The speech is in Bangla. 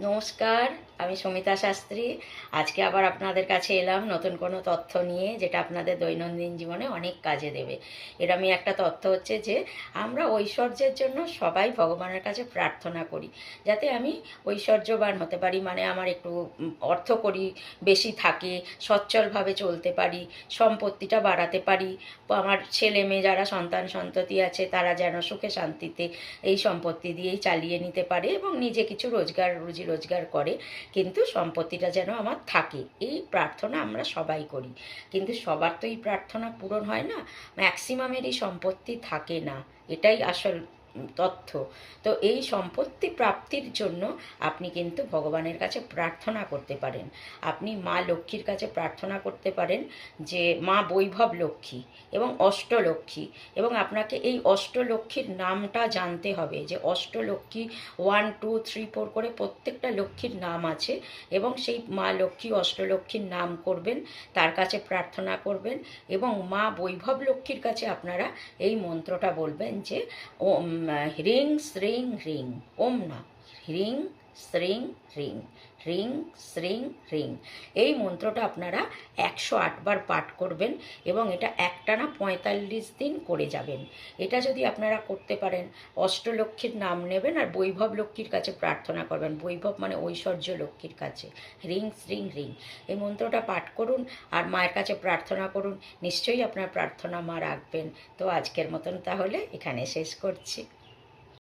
নমস্কার, আমি সমিতা শাস্ত্রী। আজকে আবার আপনাদের কাছে এলাম নতুন কোনো তথ্য নিয়ে, যেটা আপনাদের দৈনন্দিন জীবনে অনেক কাজে দেবে। এরমই একটা তথ্য হচ্ছে যে আমরা ঐশ্বর্যের জন্য সবাই ভগবানের কাছে প্রার্থনা করি, যাতে আমি ঐশ্বর্যবান হতে পারি, মানে আমার একটু অর্থ করি বেশি থাকে, সচ্ছলভাবে চলতে পারি, সম্পত্তিটা বাড়াতে পারি, আমার ছেলে মেয়ে যারা সন্তান সন্ততি আছে তারা যেন সুখে শান্তিতে এই সম্পত্তি দিয়েই চালিয়ে নিতে পারে এবং নিজে কিছু রুজি রোজগার করে, কিন্তু সম্পত্তিটা যেন আমার থাকে, এই প্রার্থনা আমরা সবাই করি। কিন্তু সবার তো এই প্রার্থনা পূরণ হয় না, ম্যাক্সিমামেরই সম্পত্তি থাকে না, এটাই আসল তথ্য। তো এই সম্পত্তি প্রাপ্তির জন্য আপনি কিন্তু ভগবানের কাছে প্রার্থনা করতে পারেন। আপনি মা লক্ষ্মীর কাছে প্রার্থনা করতে পারেন যে মা বৈভব লক্ষ্মী এবং অষ্টলক্ষ্মী, এবং আপনাকে এই অষ্টলক্ষ্মীর নামটা জানতে হবে যে অষ্টলক্ষ্মী 1 2 3 4 করে প্রত্যেকটা লক্ষ্মীর নাম আছে, এবং সেই মা লক্ষ্মী অষ্টলক্ষ্মীর নাম করবেন, তার কাছে প্রার্থনা করবেন, এবং মা বৈভব লক্ষ্মীর কাছে আপনারা এই মন্ত্রটা বলবেন যে ওম হ্রিং শ্রিং হ্রিং, ওম না, হ্রিং শ্রিং হ্রিং, হ্রিং শ্রিং হ্রিং। এই মন্ত্রটা আপনারা 108 বার পাঠ করবেন এবং এটা একটানা 45 দিন করে যাবেন। এটা যদি আপনারা করতে পারেন, অষ্টলক্ষ্মীর নাম নেবেন আর বৈভব লক্ষ্মীর কাছে প্রার্থনা করবেন, বৈভব মানে ঐশ্বর্য লক্ষ্মীর কাছে, হ্রিং শ্রিং হ্রিং। এই মন্ত্রটা পাঠ করুন আর মায়ের কাছে প্রার্থনা করুন, নিশ্চয়ই আপনার প্রার্থনা মা রাখবেন। তো আজকের মতন তাহলে এখানে শেষ করছি।